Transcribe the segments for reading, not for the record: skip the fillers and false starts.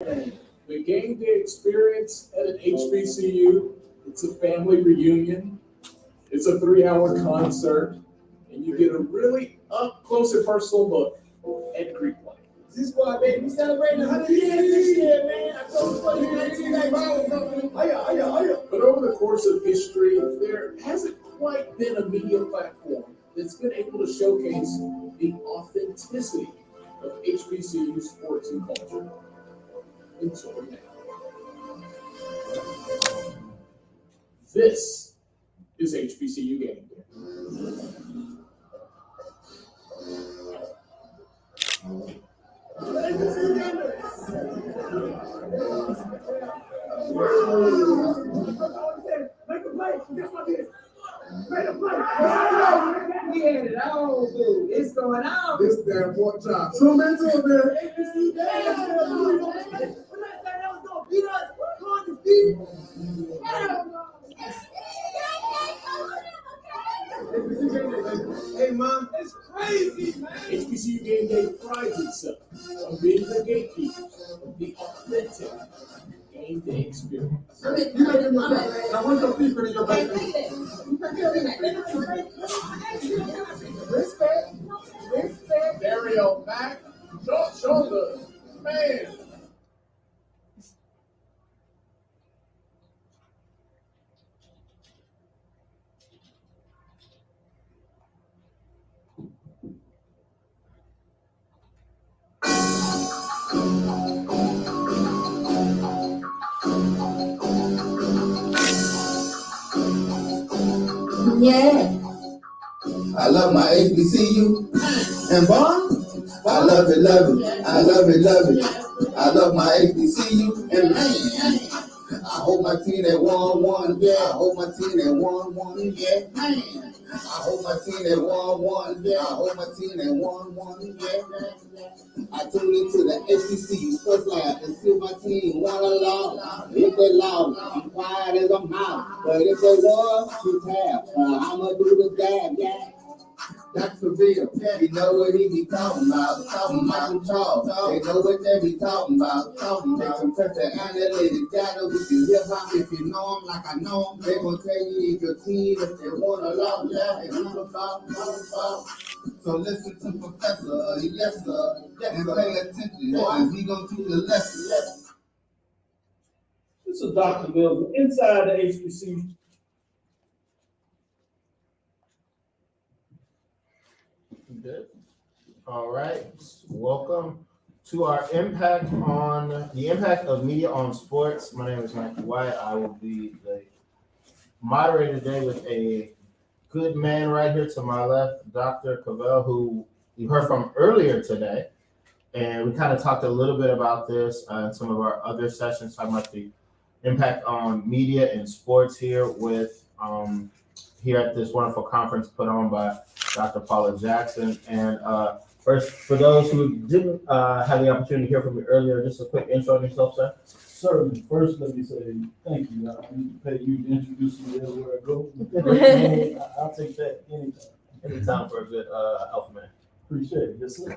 The game day experience at an HBCU, it's a family reunion. It's a 3-hour concert, and you get a really up close and personal look at Greek life. This squad, baby, we celebrating 100 years this year, man. I told you 1990. But over the course of history, there hasn't quite been a media platform that's been able to showcase the authenticity of HBCU sports and culture until now. This is HBCU Game Day. Make a play. Guess what it is? Make a play. We had it all, dude. It's going on. This damn one time. Zoom into it, man. ABC Dad. We're not saying that was going to beat us. We're going to beat Hey, Mom, it's crazy, man. HBCU Game Day prides itself on being the gatekeepers of the authentic game day experience. Now, what's your feet in your back? Respect. Dario back, short shoulder, man. Yeah. I love my HBCU and Bond. I love it, love it. I love it, love it. I love my HBCU and man. I hope my team that won, yeah. I hope my team that won, yeah. Man. I hope my team that won, yeah. I hope my team that won, yeah. I tuned into the HBCU Sports Lab and see my team won along. If they lost, I'm quiet as a mouse. But if they won, she tap. I'ma do the dab, yeah. That's CAVIL. You know what he be talking about some talk. They know what they be talking about. Make some touch the analytic data with your hip hop. If you know them like I know them, they gon' tell you if your team, if they want a lot, yeah, they want about. So listen to Professor, yes sir, and pay attention, cause he gon' teach a lesson. This is Dr. Mills inside the HBCU. Good. All right. Welcome to our impact on the impact of media on sports. My name is Mike White. I will be the moderator today with a good man right here to my left, Dr. CAVIL, who you heard from earlier today. And we kind of talked a little bit about this in some of our other sessions, talking about the impact on media and sports here with here at this wonderful conference put on by Dr. Paula Jackson. And first, for those who didn't have the opportunity to hear from me earlier, just a quick intro on yourself, sir. Certainly. First, let me say thank you. I need to pay you to introduce me everywhere I go. I'll take that anytime. Anytime for a good alpha man. Appreciate it. Yes, sir.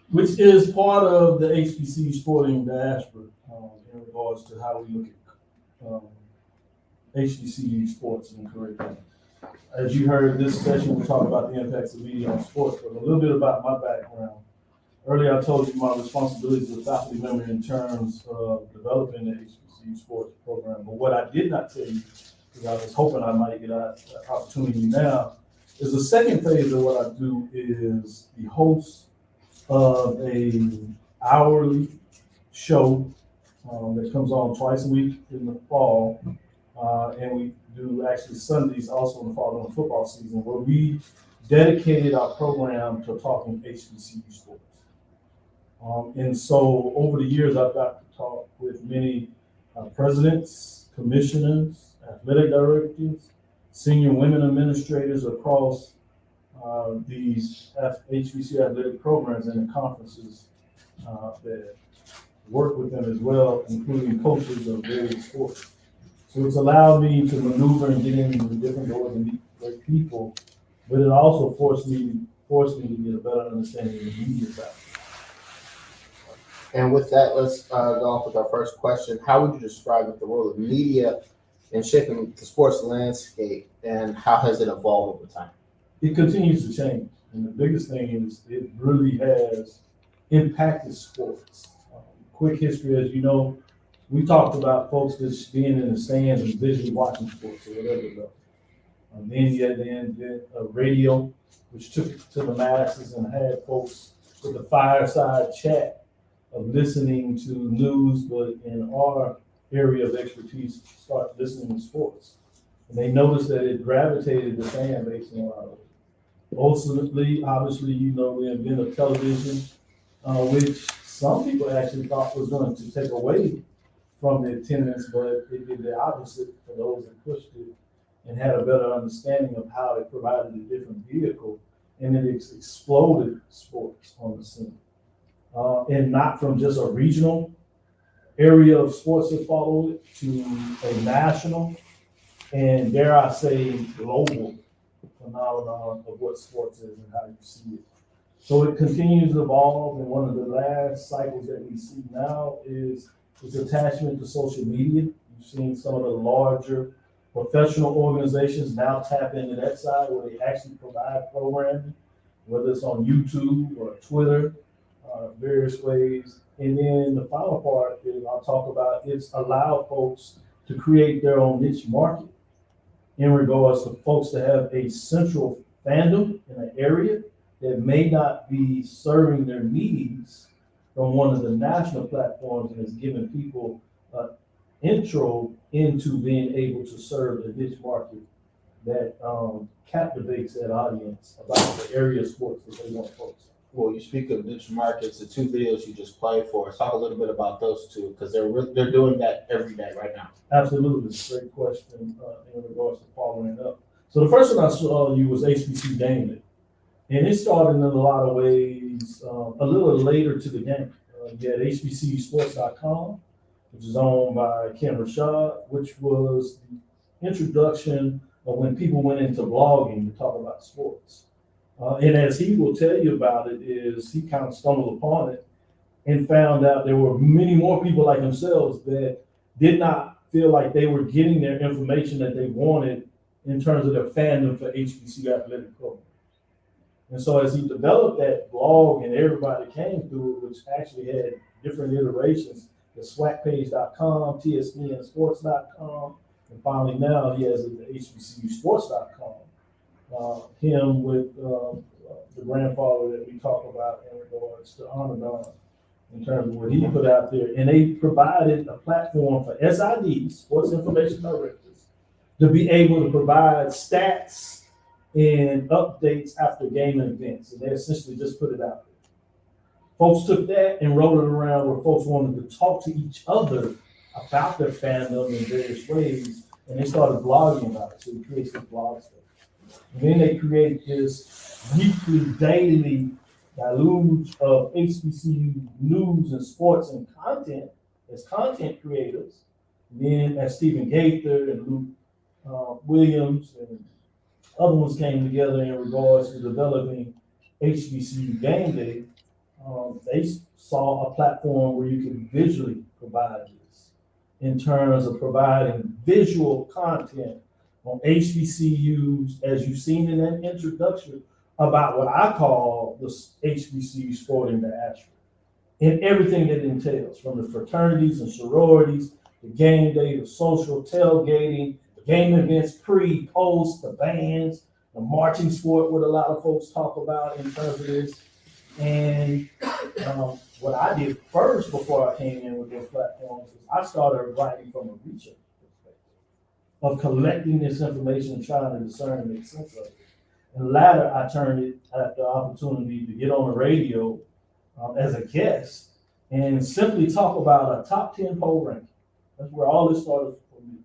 Which is part of the HBCU sporting diaspora in regards to how we look at HBCU sports and curriculum. As you heard, this session we'll talk about the impacts of media on sports, but a little bit about my background. Earlier, I told you my responsibilities as a faculty member in terms of developing the HBCU sports program. But what I did not tell you, because I was hoping I might get an opportunity now, is the second phase of what I do is the host of a hourly show that comes on twice a week in the fall. And we do actually Sundays also in the fall during the football season, where we dedicated our program to talking HBCU sports. And so over the years, I've got to talk with many presidents, commissioners, athletic directors, senior women administrators across these HBCU athletic programs and the conferences that work with them as well, including coaches of various sports. So it's allowed me to maneuver and get into different doors and meet great people, but it also forced me to get a better understanding of the media side. And with that, let's go off with our first question. How would you describe the role of media in shaping the sports landscape, and how has it evolved over time? It continues to change, and the biggest thing is it really has impacted sports. Quick history, as you know, we talked about folks just being in the stands and visually watching sports or whatever. Then you had the invent of radio, which took it to the masses and had folks with a fireside chat of listening to news, but in our area of expertise, start listening to sports. And they noticed that it gravitated the fan base in a lot of ways. Ultimately, obviously, you know, the invent of television, which some people actually thought was going to take away from the attendance, but it did the opposite for those that pushed it and had a better understanding of how it provided a different vehicle, and it exploded sports on the scene. And not from just a regional area of sports that follow it to a national and, dare I say, global phenomenon of what sports is and how you see it. So it continues to evolve, and one of the last cycles that we see now is its attachment to social media. You've seen some of the larger professional organizations now tap into that side where they actually provide programming, whether it's on YouTube or Twitter, various ways. And then the final part is I'll talk about, it's allowed folks to create their own niche market in regards to folks to have a central fandom in an area that may not be serving their needs from one of the national platforms, and is giving people an intro into being able to serve the niche market that captivates that audience about the area of sports that they want to focus on. Well, you speak of niche markets, the two videos you just played for us. Talk a little bit about those two, because they're doing that every day right now. Absolutely, great question in regards to following up. So the first one I saw you was HBC Game Day, and it started in a lot of ways a little later to the game. You had HBCUsports.com, which is owned by Ken Rashad, which was the introduction of when people went into blogging to talk about sports. And as he will tell you about it, is he kind of stumbled upon it and found out there were many more people like themselves that did not feel like they were getting their information that they wanted in terms of their fandom for HBCU athletic programs. And so as he developed that blog and everybody came through it, which actually had different iterations, the swagpage.com, TSPNsports.com, and finally now he has the HBCUsports.com. Him with the grandfather that we talk about in regards to Honor in terms of what he put out there. And they provided a platform for SIDs, Sports Information Directors, to be able to provide stats and updates after game and events. And they essentially just put it out there. Folks took that and rolled it around where folks wanted to talk to each other about their fandom in various ways, and they started blogging about it. So he creates this blog stuff. And then they create this weekly, daily deluge of HBCU news and sports and content as content creators. And then as Stephen Gaither and Luke Williams and other ones came together in regards to developing HBCU Game Day, they saw a platform where you could visually provide this in terms of providing visual content on HBCUs, as you've seen in that introduction, about what I call the HBCU sporting diaspora, and everything that entails, from the fraternities and sororities, the game day, the social tailgating, the game events, pre, post, the bands, the marching sport, what a lot of folks talk about in terms of this. And what I did first before I came in with those platforms is I started writing from a research of collecting this information and trying to discern and make sense of it. And later, I turned it at the opportunity to get on the radio as a guest and simply talk about a top 10 poll ranking. That's where all this started for me.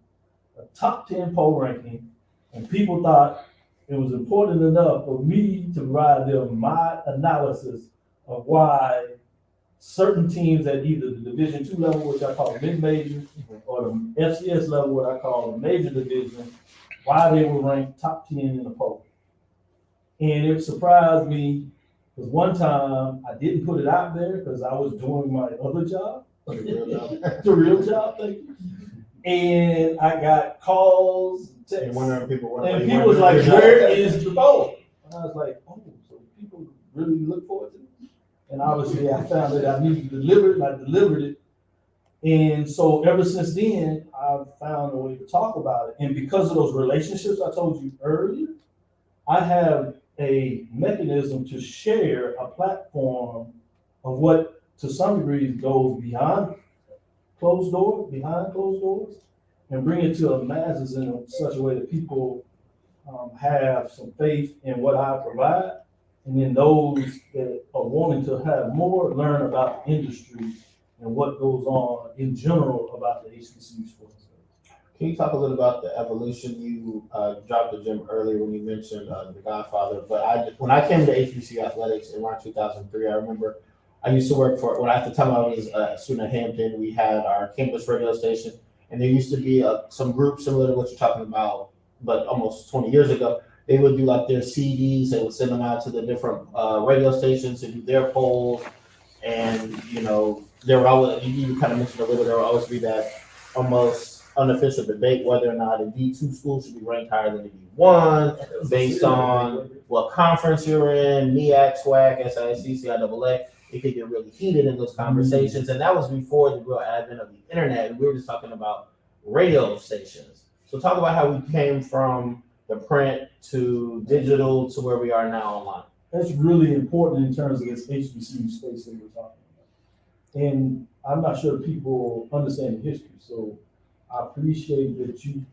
A top 10 poll ranking, and people thought it was important enough for me to provide them my analysis of why certain teams at either the Division II level, which I call mid-major, or the FCS level, what I call the major division, why they were ranked top 10 in the poll. And it surprised me Because one time I didn't put it out there because I was doing my other job, the real job, thank you. And I got calls, texts, and people was like, "Where is the goal?" And I was like, "Oh, so people really look forward to it." And obviously, I found that I needed to deliver it, and I delivered it. And so ever since then, I've found a way to talk about it. And because of those relationships I told you earlier, I have a mechanism to share a platform of what, to some degree, goes behind closed doors, and bring it to the masses in such a way that people have some faith in what I provide. And then those that are wanting to have more learn about the industry and what goes on in general about the HBCU sports. Can you talk a little about the evolution? You dropped the gym earlier when you mentioned the Godfather, but when I came to HBCU athletics in around 2003, I remember I used to work at the time I was a student at Hampton. We had our campus radio station, and there used to be some group similar to what you're talking about, but almost 20 years ago. They would do like their CDs. They would send them out to the different radio stations to do their polls, and there would always, you kind of mentioned a little, there would always be that almost unofficial debate whether or not a D2 school should be ranked higher than a D1 based on what conference you're in, MEAC, SWAC, SIC, CIAA. It could get really heated in those conversations. And that was before the real advent of the internet. And we were just talking about radio stations. So talk about how we came from the print to digital to where we are now online. That's really important in terms of this HBCU space that we're talking about. And I'm not sure people understand the history. So I appreciate that you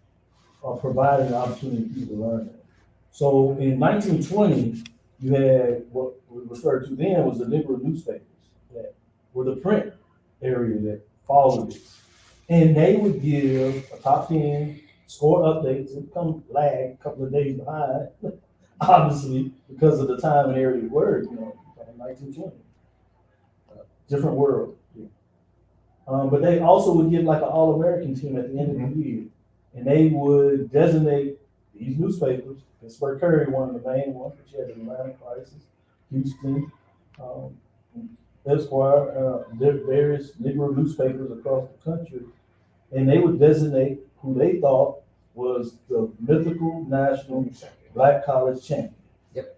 are providing the opportunity for people to learn that. So in 1920, you had what we referred to then was the Negro newspapers that were the print area that followed this. And they would give a top 10 score updates and come lag a couple of days behind, obviously, because of the time and area word, in 1920. Different world. Yeah. But they also would give like an All-American team at the end of the year. And they would designate these newspapers. Pittsburgh Courier, one of the main ones, but you had the Atlanta Crisis, Houston, Esquire, various Negro newspapers across the country. And they would designate who they thought was the mythical national black college champion. Yep.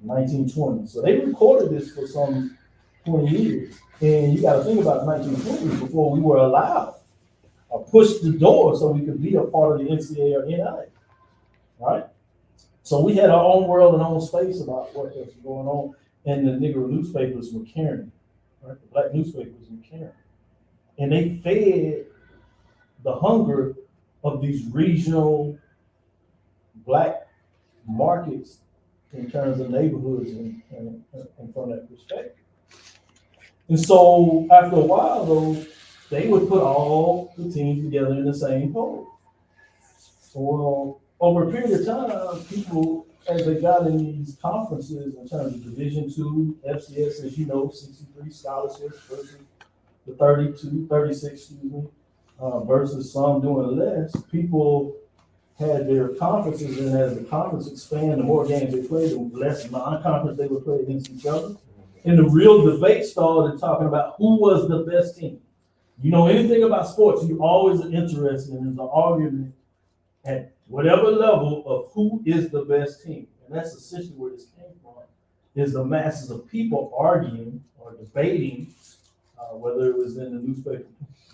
1920. So they recorded this for some 20 years. And you got to think about the 1920s before we were allowed or pushed the door so we could be a part of the NCAA or NIA. Right? So we had our own world and own space about what was going on. And the Negro newspapers were carrying, right? The black newspapers were carrying. And they fed the hunger of these regional black markets in terms of neighborhoods and from that perspective. And so after a while, though, they would put all the teams together in the same poll. So over a period of time, people, as they got in these conferences in terms of Division II, FCS, as you know, 63 scholarships versus the 36, versus some doing less, people had their conferences, and as the conference expanded, the more games they played, the less non-conference they would play against each other. And the real debate started talking about who was the best team. You know anything about sports, you always are interested in an argument at whatever level of who is the best team. And that's essentially where this came from, is the masses of people arguing or debating, whether it was in the newspaper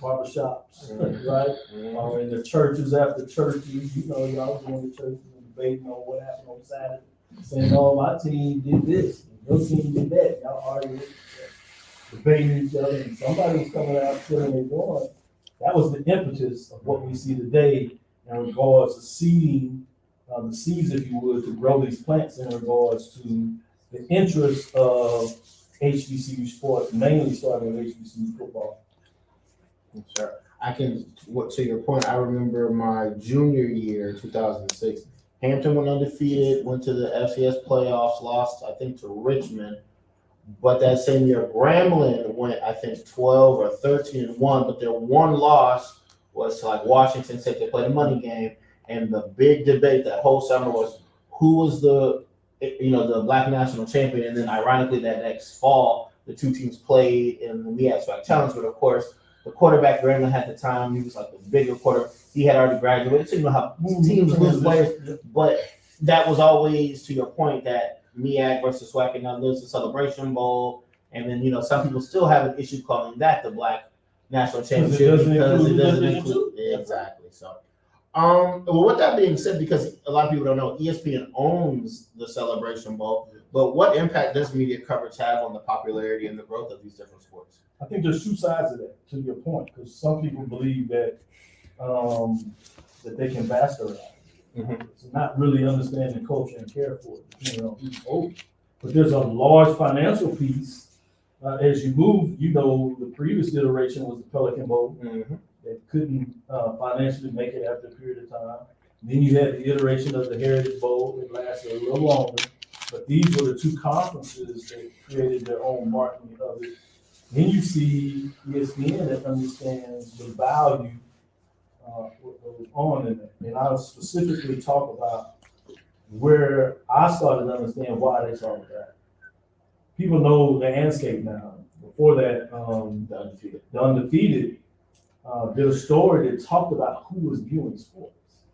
barbershops, right? Or in the churches after churches, y'all going to churches and debating on what happened on Saturday, saying, "Oh, my team did this, and your team did that." Y'all arguing, debating each other, and somebody was coming out killing their boy. That was the impetus of what we see today in regards to seeding the seeds, if you would, to grow these plants in regards to the interest of HBCU sports, mainly starting with HBCU football. Sure. To your point, I remember my junior year, 2006, Hampton went undefeated, went to the FCS playoffs, lost, I think, to Richmond. But that same year, Grambling went, I think, 12 or 13-1, but their one loss was to like Washington State. They played a money game, and the big debate that whole summer was who was the the Black national champion, and then ironically that next fall, the two teams played in the MEAC SWAC Challenge. But of course, the quarterback Graham at the time, he was like the bigger quarter. He had already graduated, so you know how teams lose players. But that was always, to your point, that MEAC versus SWAC, and now there's the Celebration Bowl, and then some people still have an issue calling that the Black national championship because it doesn't include exactly. So, well, with that being said, because a lot of people don't know, ESPN owns the Celebration Bowl, but what impact does media coverage have on the popularity and the growth of these different sports? I think there's two sides of that, to your point, because some people believe that that they can bastardize. It's not really understanding culture and care for it, depending on who's over. But there's a large financial piece as you move. The previous iteration was the Pelican Bowl. That couldn't financially make it after a period of time. Then you had the iteration of the Heritage Bowl. It lasted a little longer, but these were the two conferences that created their own marketing of it. Then you see ESPN that understands the value what goes on in it. And I'll specifically talk about where I started to understand why they saw that. People know the Anscape now. Before that, the Undefeated did a story that talked about who was viewing sports.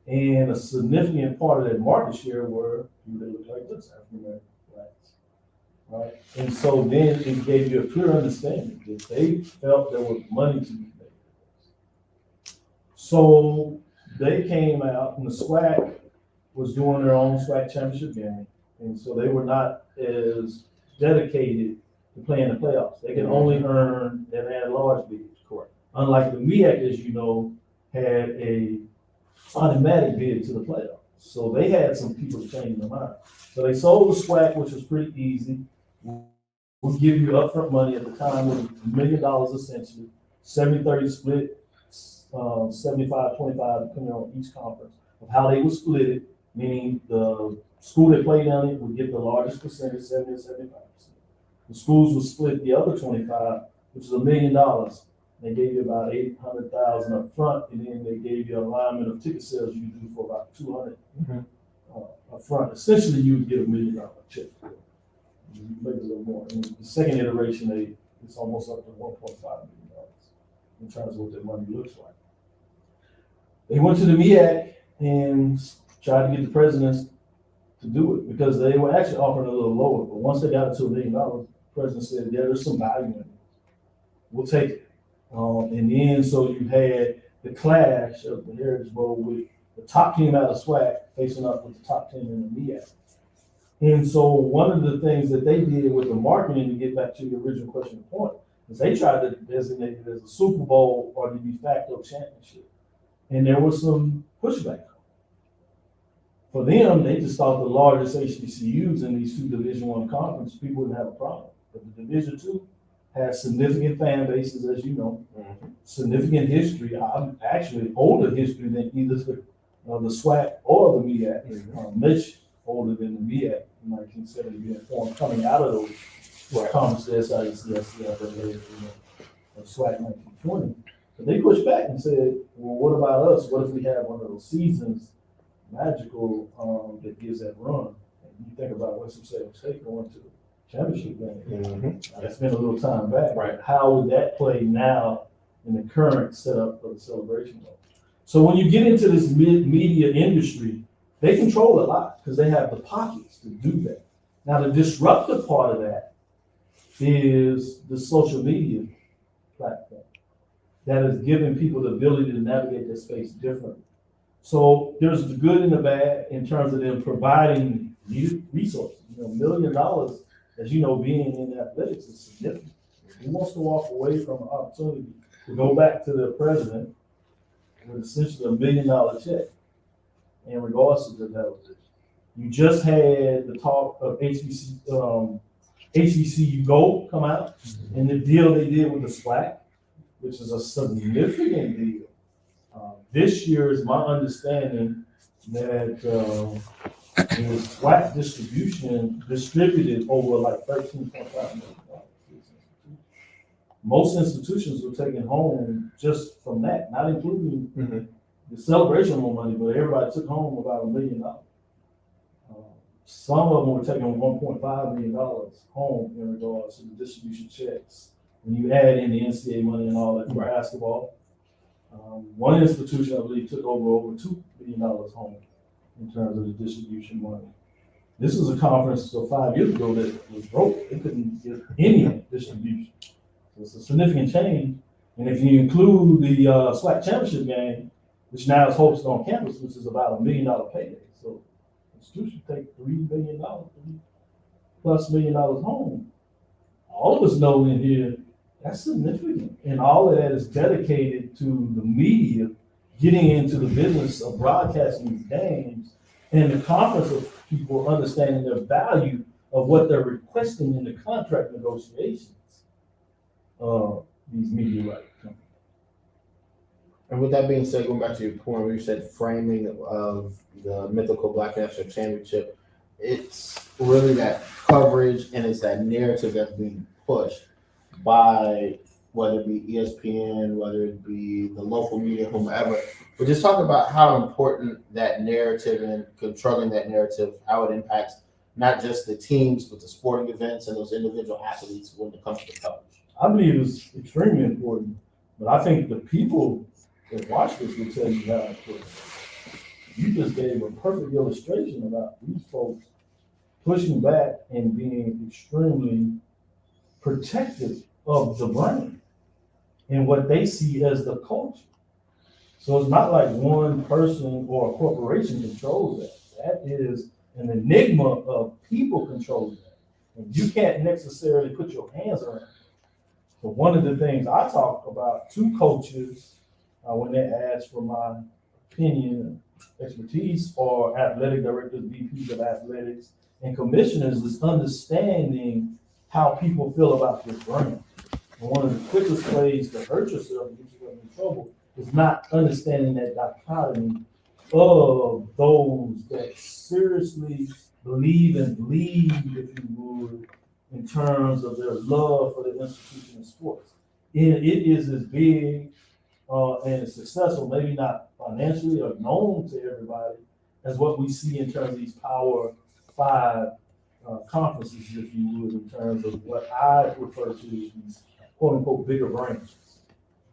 And a significant part of that market share were people that look like this, African American blacks. Right? And so then it gave you a clear understanding that they felt there was money to be made. So they came out, and the SWAC was doing their own SWAC championship game. And so they were not as dedicated to playing the playoffs. They could only earn an at-large bid. Correct. Unlike the MEAC, as you know, had a automatic bid to the playoffs. So they had some people changing their mind. So they sold the SWAC, which was pretty easy. We'll give you upfront money. At the time, it was $1 million essentially, 70-30 split, 75-25 depending on each conference of how they would split it, meaning the school that played on it would get the largest percentage, 70 to 75%. The schools would split the other 25, which is $1 million. They gave you about $800,000 up front, and then they gave you an alignment of ticket sales you could do for about $200 up front. Essentially, you would get $1 million check. Maybe a little more. In the second iteration, it's almost up to $1.5 million in terms of what their money looks like. They went to the MEAC and tried to get the presidents to do it because they were actually offering a little lower. But once they got it to $1 million, the president said, "Yeah, there's some value in it. We'll take it." And then so you had the clash of the Heritage Bowl with the top team out of SWAC facing up with the top team in the MEAC. And so one of the things that they did with the marketing, to get back to the original question point, is they tried to designate it as a Super Bowl or the de facto championship. And there was some pushback. For them, they just thought the largest HBCUs in these two Division I conferences, people wouldn't have a problem. But the Division II has significant fan bases, as you know, significant history, actually older history than either the SWAC or the MEAC, much older than the MEAC in 1970 being formed, coming out of those conferences, SIAC, SWAC 1920. But they pushed back and said, well, what about us? What if we have one of those seasons, magical, that gives that run? And you think about Winston-Salem State going to championship game. It's been a little time back. Right. How would that play now in the current setup for the Celebration Bowl? So when you get into this media industry, they control a lot because they have the pockets to do that. Now, the disruptive part of that is the social media platform that is giving people the ability to navigate that space differently. So there's the good and the bad in terms of them providing resources. $1 million, as you know, being in athletics is significant. Who wants to walk away from an opportunity to go back to the president with essentially $1 million check? And regardless of the level, you just had the talk of HBCU Gold come out, and the deal they did with the SWAC, which is a significant deal. This year is my understanding that the SWAC distribution distributed over like $13.5 million. Most institutions were taking home just from that, not including the celebration money, but everybody took home about $1 million. some of them were taking $1.5 million home in regards to the distribution checks. When you add in the NCAA money and all that for basketball, one institution, I believe, took over $2 billion home in terms of the distribution money. This was a conference 5 years ago that was broke. They couldn't get any distribution. So it's a significant change. And if you include the SWAC championship game, which now is hosted on campus, which is about $1 million payday. So the institution take $3 billion, $3+ million home. All of us know in here, that's significant. And all of that is dedicated to the media getting into the business of broadcasting these games and the conference of people understanding the value of what they're requesting in the contract negotiations. These media rights companies. And with that being said, going back to your point where you said framing of the mythical Black National Championship, it's really that coverage and it's that narrative that's being pushed by whether it be ESPN, whether it be the local media, whomever. But just talk about how important that narrative and controlling that narrative, how it impacts not just the teams, but the sporting events and those individual athletes when it comes to the coverage. I believe it's extremely important, but I think the people that watch this will tell you how important. You just gave a perfect illustration about these folks pushing back and being extremely protective of the brand and what they see as the culture. So it's not like one person or a corporation controls that. That is an enigma of people controlling that. And you can't necessarily put your hands around it. So one of the things I talk about to coaches when they ask for my opinion, expertise, or athletic directors, VPs of athletics, and commissioners is understanding how people feel about this brand. And one of the quickest ways to hurt yourself and get yourself in trouble is not understanding that dichotomy of those that seriously believe and bleed, if you would, in terms of their love for the institution of sports. It is as big and as successful, maybe not financially or known to everybody, as what we see in terms of these Power 5 conferences, if you would, in terms of what I refer to as these quote unquote bigger brands.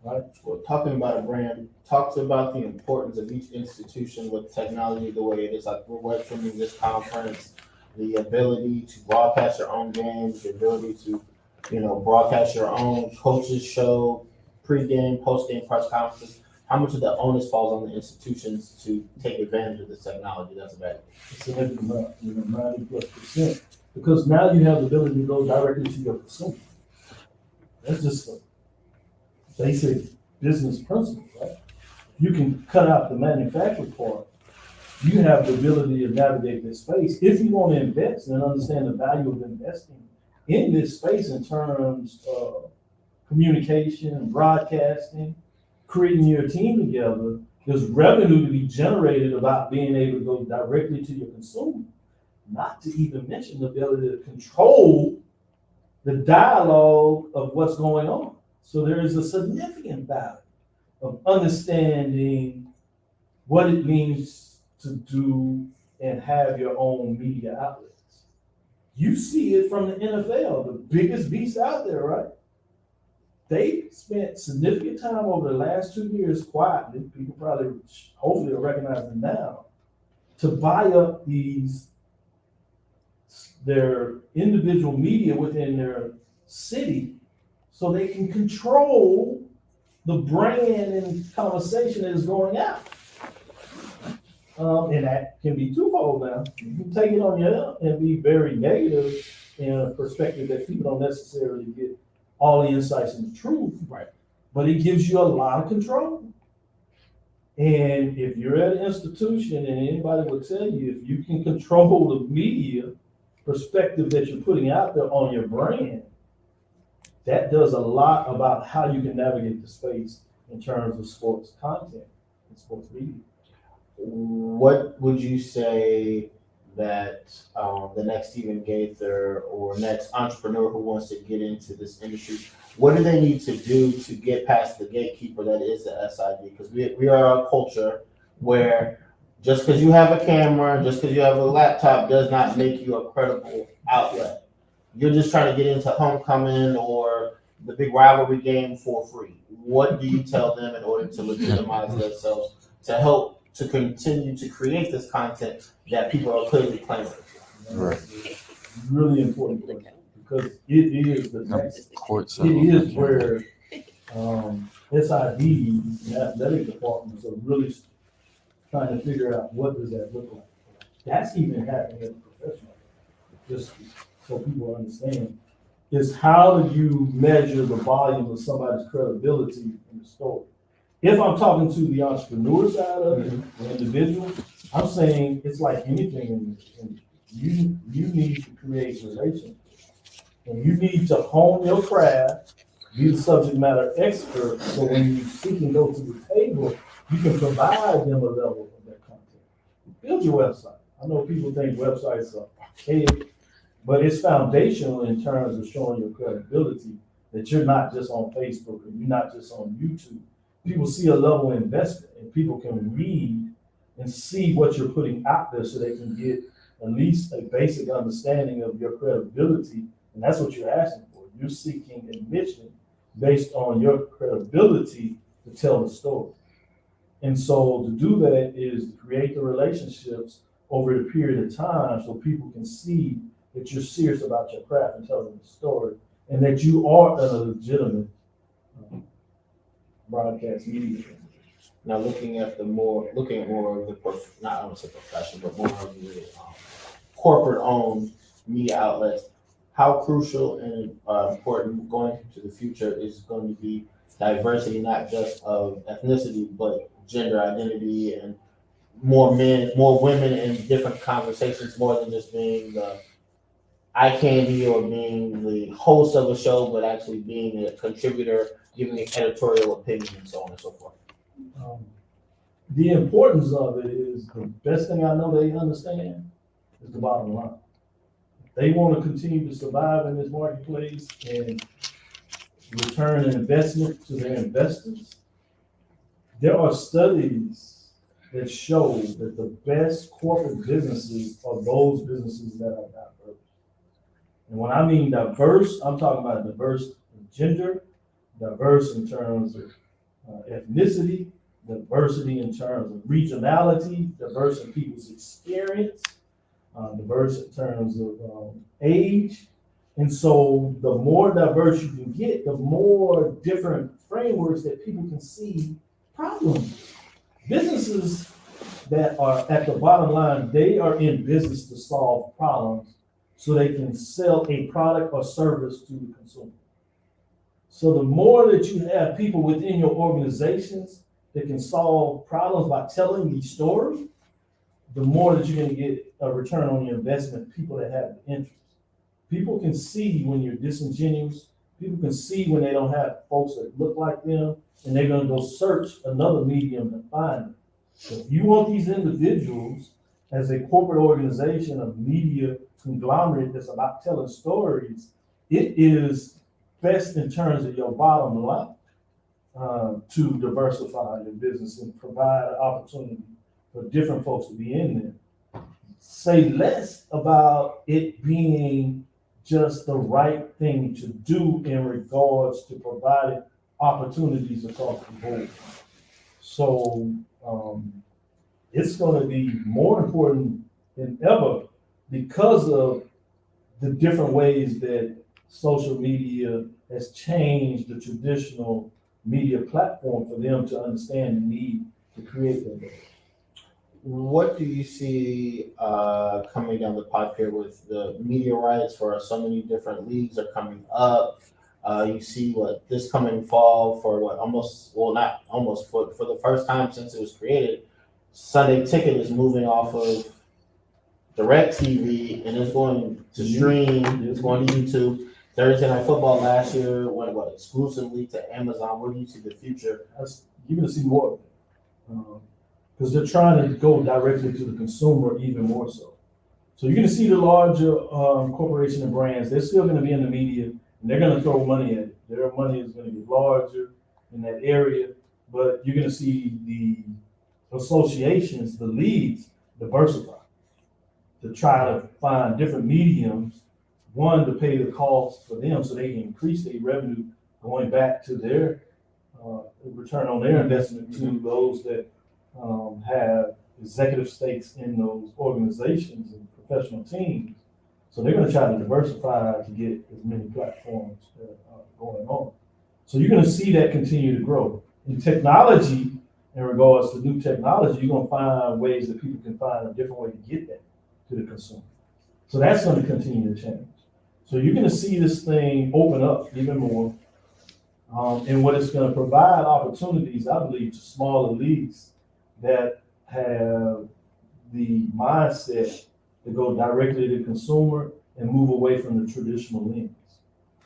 Right? Well, talking about a brand, talks about the importance of each institution with technology the way it is. Like we're welcoming this conference, the ability to broadcast your own games, the ability to, broadcast your own coaches show, pre-game, post-game press conferences. How much of the onus falls on the institutions to take advantage of this technology that's available? It's significant amount, 90+%, because now you have the ability to go directly to your consumer. That's just a basic business principle, right? You can cut out the manufacturing part. You have the ability to navigate this space. If you want to invest and understand the value of investing in this space in terms of communication, broadcasting, creating your team together, there's revenue to be generated about being able to go directly to your consumer, not to even mention the ability to control the dialogue of what's going on. So there is a significant value of understanding what it means to do and have your own media outlets. You see it from the NFL, the biggest beast out there, right? They spent significant time over the last 2 years quietly, people probably, hopefully will recognize them now, to buy up their individual media within their city so they can control the brand and conversation that is going out. And that can be twofold now. You can take it on your own and be very negative in a perspective that people don't necessarily get all the insights and the truth. Right. But it gives you a lot of control. And if you're at an institution and anybody will tell you, if you can control the media perspective that you're putting out there on your brand, that does a lot about how you can navigate the space in terms of sports content and sports media. What would you say that the next Stephen Gaither or next entrepreneur who wants to get into this industry, what do they need to do to get past the gatekeeper that is the SID? Because we are a culture where Just because you have a camera, just because you have a laptop, does not make you a credible outlet. You're just trying to get into homecoming or the big rivalry game for free. What do you tell them in order to legitimize themselves to help to continue to create this content that people are clearly claiming? Right. Really important question, because it is the next, Court it is where SIDs and athletic departments are really trying to figure out what does that look like. That's even happening at the professional level. Just so people understand, is how do you measure the volume of somebody's credibility in the story? If I'm talking to the entrepreneur side of it, the individual, I'm saying it's like anything in you need to create relationships. And you need to hone your craft, be the subject matter expert, so when you seek and go to the table, you can provide them a level of that content. Build your website. I know people think websites are archaic, but it's foundational in terms of showing your credibility that you're not just on Facebook or you're not just on YouTube. People see a level of investment and people can read and see what you're putting out there so they can get at least a basic understanding of your credibility. And that's what you're asking for. You're seeking admission based on your credibility to tell the story. And so to do that is to create the relationships over a period of time so people can see that you're serious about your craft and telling the story, and that you are a legitimate broadcast media. Now, looking at more of the not I would say professional, but more of the corporate-owned media outlets, how crucial and important going into the future is going to be diversity, not just of ethnicity, but gender identity and more men, more women in different conversations, more than just being the eye candy or being the host of a show, but actually being a contributor, giving an editorial opinion, and so on and so forth. The importance of it is the best thing I know they understand is the bottom line. If they want to continue to survive in this marketplace and return an investment to their investors, there are studies that show that the best corporate businesses are those businesses that are diverse. And when I mean diverse, I'm talking about diverse in gender, diverse in terms of ethnicity, diversity in terms of regionality, diverse in people's experience, diverse in terms of age. And so the more diverse you can get, the more different frameworks that people can see problems. Businesses that are at the bottom line, they are in business to solve problems so they can sell a product or service to the consumer. So the more that you have people within your organizations that can solve problems by telling these stories, the more that you're going to get a return on your investment, people that have the interest. People can see when you're disingenuous. People can see when they don't have folks that look like them, and they're going to go search another medium to find them. So if you want these individuals as a corporate organization, a media conglomerate that's about telling stories, it is best in terms of your bottom line to diversify your business and provide an opportunity for different folks to be in there. Say less about it being just the right thing to do in regards to providing opportunities across the board. So it's going to be more important than ever because of the different ways that social media has changed the traditional media platform for them to understand the need to create that. What do you see coming down the pipe here with the media rights for so many different leagues are coming up? You see what this coming fall for for the first time since it was created, Sunday Ticket is moving off of DirecTV and it's going to stream. It's going to YouTube. Thursday Night Football last year went exclusively to Amazon. Where do you see the future? You're going to see more of it because they're trying to go directly to the consumer even more so. So you're going to see the larger corporation and brands. They're still going to be in the media and they're going to throw money at it. Their money is going to get larger in that area, but you're going to see the associations, the leagues, diversify to try to find different mediums, one, to pay the cost for them so they can increase their revenue going back to their return on their investment to those that have executive stakes in those organizations and professional teams. So they're going to try to diversify to get as many platforms that are going on. So you're going to see that continue to grow. In technology, in regards to new technology, you're going to find ways that people can find a different way to get that to the consumer. So that's going to continue to change. So you're going to see this thing open up even more. And what it's going to provide opportunities, I believe, to smaller leagues that have the mindset to go directly to the consumer and move away from the traditional lens.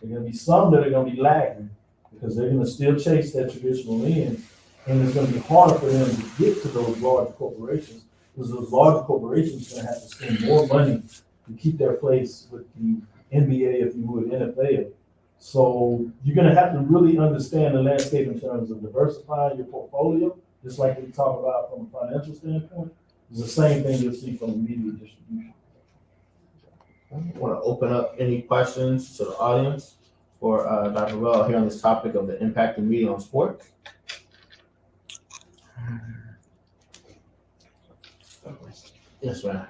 There are going to be some that are going to be lagging because they're going to still chase that traditional lens, and it's going to be harder for them to get to those large corporations because those large corporations are going to have to spend more money to keep their place with the NBA, if you would, NFL. So you're going to have to really understand the landscape in terms of diversifying your portfolio, just like we talk about from a financial standpoint. It's the same thing you'll see from a media distribution. I want to open up any questions to the audience for Dr. Bell here on this topic of the impact of media on sports. Yes, ma'am.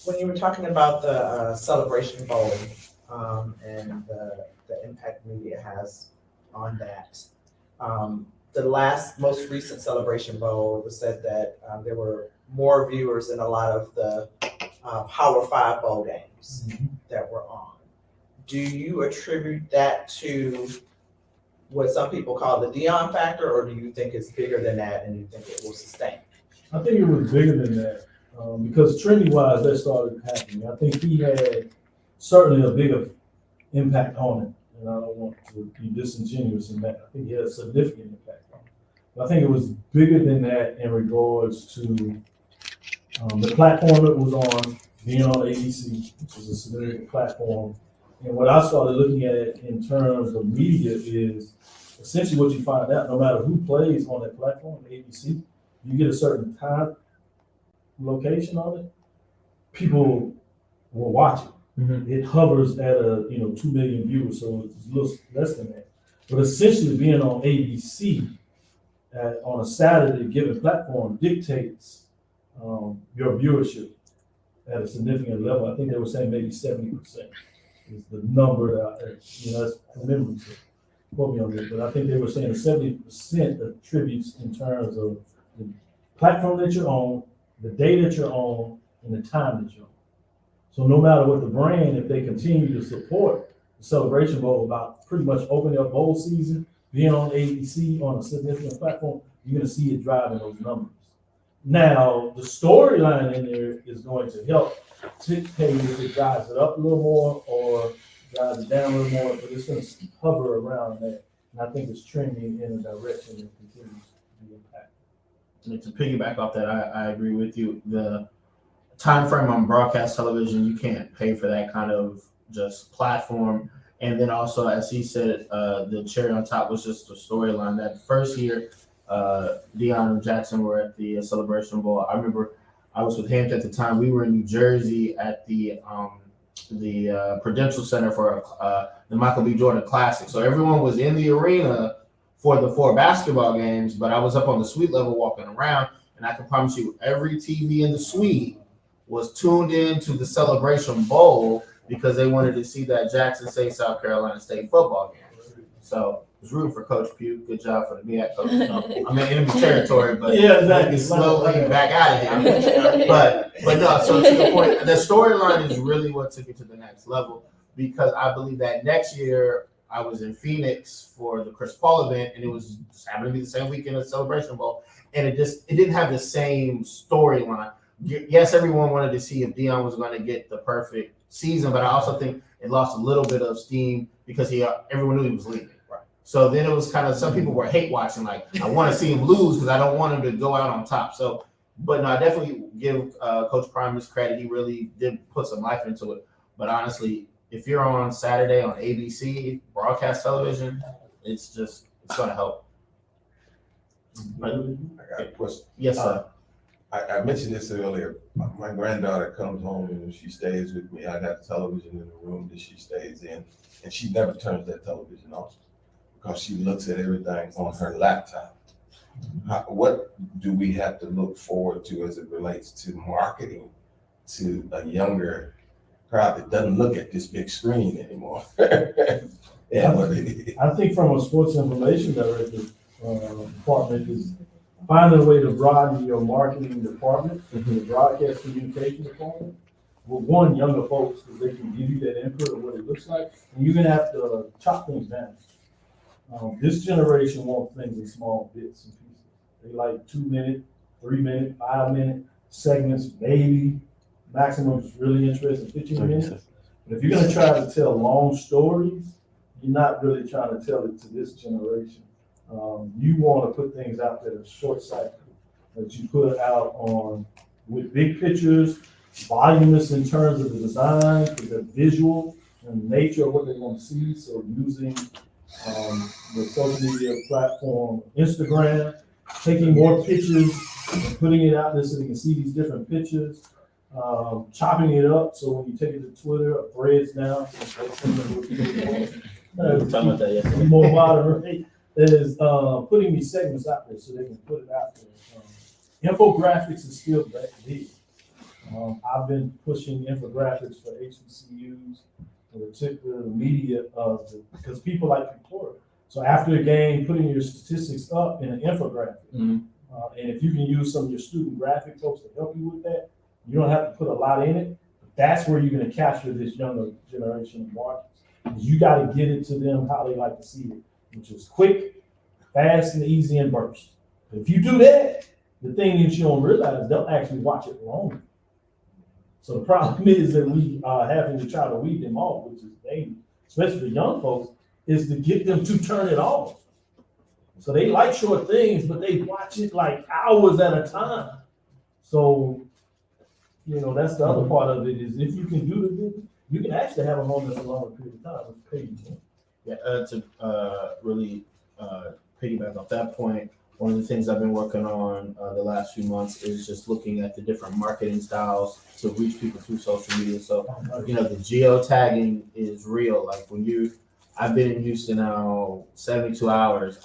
When you were talking about the Celebration Bowl and the impact media has on that, the most recent Celebration Bowl, it was said that there were more viewers than a lot of the Power 5 bowl games that were on. Do you attribute that to what some people call the Dion factor, or do you think it's bigger than that and you think it will sustain? I think it was bigger than that because trendy-wise, that started happening. I think he had certainly a bigger impact on it, and I don't want to be disingenuous in that. I think he had a significant impact on it. But I think it was bigger than that in regards to the platform it was on, being on ABC, which is a significant platform. And what I started looking at in terms of media is essentially what you find out, no matter who plays on that platform, ABC, you get a certain time location on it, people will watch it. Mm-hmm. It hovers at 2 million viewers, so it's a little less than that. But essentially being on ABC on a Saturday given platform dictates your viewership at a significant level. I think they were saying maybe 70% is the number that that's memory. Quote me on this, but I think they were saying 70% attributes in terms of the platform that you're on, the day that you're on, and the time that you're on. So no matter what the brand, if they continue to support the Celebration Bowl about pretty much opening up bowl season, being on ABC on a significant platform, you're going to see it driving those numbers. Now, the storyline in there is going to help dictate if it drives it up a little more or drives it down a little more, but it's going to hover around that. And I think it's trending in a direction that continues to be impactful. And to piggyback off that, I agree with you. The time frame on broadcast television, you can't pay for that kind of just platform. And then also, as he said, the cherry on top was just the storyline. That first year, Deion and Jackson were at the Celebration Bowl. I remember I was with Hampton at the time. We were in New Jersey at the Prudential Center for the Michael B. Jordan Classic. So everyone was in the arena for the 4 basketball games, but I was up on the suite level walking around, and I can promise you every TV in the suite was tuned in to the Celebration Bowl because they wanted to see that Jackson State, South Carolina State football game. So I was rooting for Coach Pugh. Good job for the MEAC coach. I'm in enemy territory, but yeah, exactly. Slowly back out of here. But no, so to your point, the storyline is really what took it to the next level, because I believe that next year I was in Phoenix for the Chris Paul event, and it was just happened to be the same weekend as Celebration Bowl, and it didn't have the same storyline. Yes, everyone wanted to see if Deion was going to get the perfect season, but I also think it lost a little bit of steam because everyone knew he was leaving. Right. So then it was kind of, some people were hate watching, like, I want to see him lose because I don't want him to go out on top. So, but no, I definitely give Coach Primus credit. He really did put some life into it. But honestly, if you're on Saturday on ABC, broadcast television, it's going to help. I got a question. Yes, sir. I mentioned this earlier. My granddaughter comes home and she stays with me. I got television in the room that she stays in, and she never turns that television off because she looks at everything on her laptop. What do we have to look forward to as it relates to marketing to a younger crowd that doesn't look at this big screen anymore? I think from a sports information director department is finding a way to broaden your marketing department into the broadcast communication department. With one, younger folks, because they can give you that input of what it looks like, and you're gonna have to chop things down. This generation wants things in small bits and pieces. They like 2 minute, 3 minute, 5 minute segments, maybe maximum is really interesting, 15 minutes. But if you're gonna try to tell long stories, you're not really trying to tell it to this generation. You want to put things out that are short cycle, that you put out on with big pictures, voluminous in terms of the design, because they're visual and the nature of what they want to see. So using the social media platform, Instagram, taking more pictures and putting it out there so they can see these different pictures, chopping it up. So when you take it to Twitter or Threads now, more moderate, is putting these segments out there so they can put it out there. Infographics is still that big. I've been pushing infographics for HBCUs, in particular the media, because people like report. So after the game, putting your statistics up in an infographic. And if you can use some of your student graphic folks to help you with that, you don't have to put a lot in it. That's where you're going to capture this younger generation of markets. You got to get it to them how they like to see it, which is quick, fast, and easy, and burst. If you do that, the thing that you don't realize, they'll actually watch it longer. So the problem is that we are having to try to weed them off, which is dangerous, especially for young folks, is to get them to turn it off. So they like short things, but they watch it like hours at a time. So, that's the other part of it is if you can do it, you can actually have a home that's a longer period of time. It's crazy. Yeah, to really piggyback off that point, one of the things I've been working on the last few months is just looking at the different marketing styles to reach people through social media. So, the geotagging is real. Like I've been in Houston now 72 hours.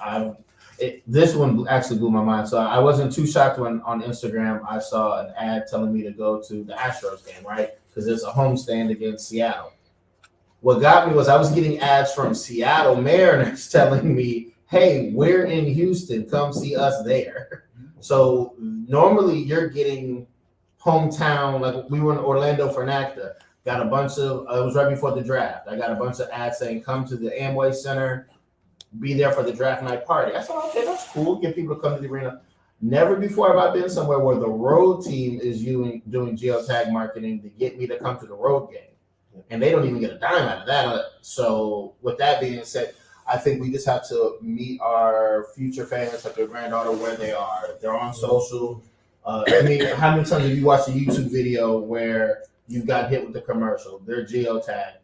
This one actually blew my mind. So I wasn't too shocked when on Instagram I saw an ad telling me to go to the Astros game, right? Because it's a homestand against Seattle. What got me was I was getting ads from Seattle Mariners telling me, hey, we're in Houston, come see us there. So normally you're getting hometown, like we were in Orlando for NACDA, got a bunch of, it was right before the draft. I got a bunch of ads saying, come to the Amway Center, be there for the draft night party. I said, okay, that's cool, get people to come to the arena. Never before have I been somewhere where the road team is doing geotag marketing to get me to come to the road game. And they don't even get a dime out of that. So with that being said, I think we just have to meet our future fans, like their granddaughter, where they are. They're on social. How many times have you watched a YouTube video where you got hit with the commercial? They're geotagged.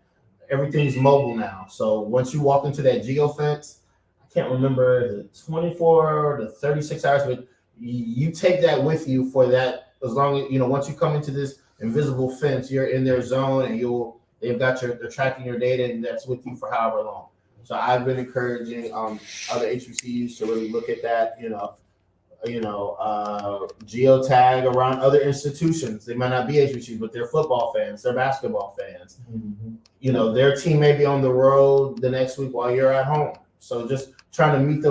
Everything's mobile now. So once you walk into that geofence, I can't remember the 24 to 36 hours, but you take that with you for that as long as, once you come into this invisible fence, you're in their zone and they're tracking your data and that's with you for however long. So I've been encouraging other HBCUs to really look at that, geotag around other institutions. They might not be HBCUs, but they're football fans, they're basketball fans. Mm-hmm. Their team may be on the road the next week while you're at home. So just trying to meet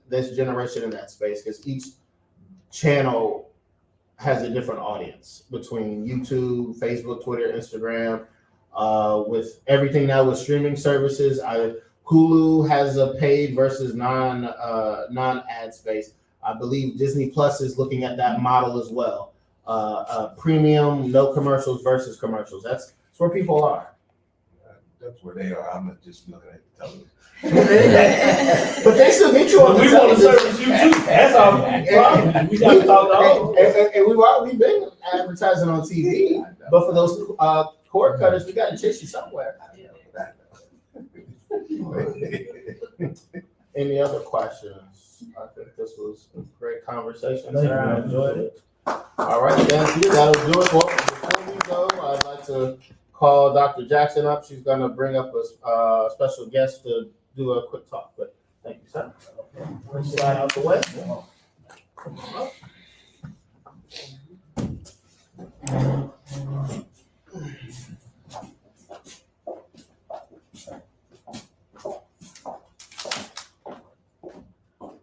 this generation in that space, because each channel has a different audience between YouTube, Facebook, Twitter, Instagram. With everything now with streaming services, Hulu has a paid versus non-ad space. I believe Disney Plus is looking at that model as well. Premium, no commercials versus commercials. That's where people are. That's where they are. I'm not just looking at the television. But they still get you on the television. We want to service you too. That's our problem. We got to talk to all. And we've been advertising on TV, but for those cord cutters, we got to chase you somewhere. Any other questions? I think this was a great conversation, Thank sir. I you. enjoyed it. All right, thank you. That'll do it. Well, before we go, I'd like to call Dr. Jackson up. She's gonna bring up a special guest to do a quick talk. But thank you, sir. Bring slide out the way.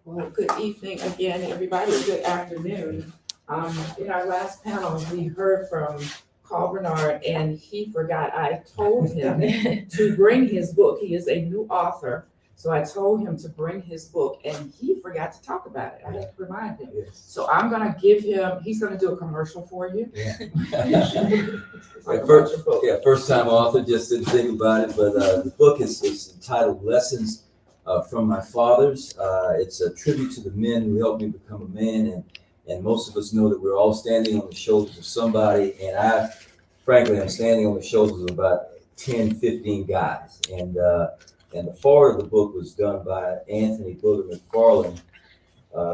Well, good evening again, everybody. Good afternoon. In our last panel, we heard from Carl Bernard, and he forgot. I told him to bring his book. He is a new author, so I told him to bring his book, and he forgot to talk about it. I had to remind him. So I'm gonna give him. He's gonna do a commercial for you. It's like a commercial book. First time author, just didn't think about it, but the book is entitled Lessons from My Fathers. It's a tribute to the men who helped me become a man, and most of us know that we're all standing on the shoulders of somebody, and I, frankly, I'm standing on the shoulders of about 10, 15 guys, and the forward of the book was done by Anthony Booger McFarland,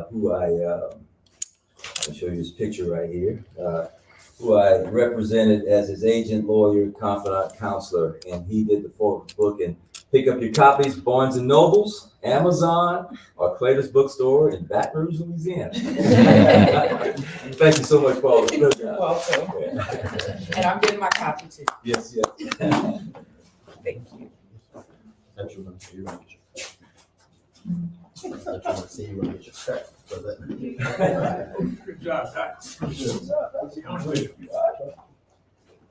who I'll show you his picture right here, who I represented as his agent, lawyer, confidant, counselor, and he did the forward of the book. And pick up your copies, Barnes & Nobles, Amazon, or Clayton's Bookstore in Baton Rouge, Louisiana. Thank you so much, Paula. You're welcome. And I'm getting my copy too. Yes. Thank you. That you're gonna see, you're gonna get your check. That you're gonna see, you're gonna get your check for that. Good job, Doc.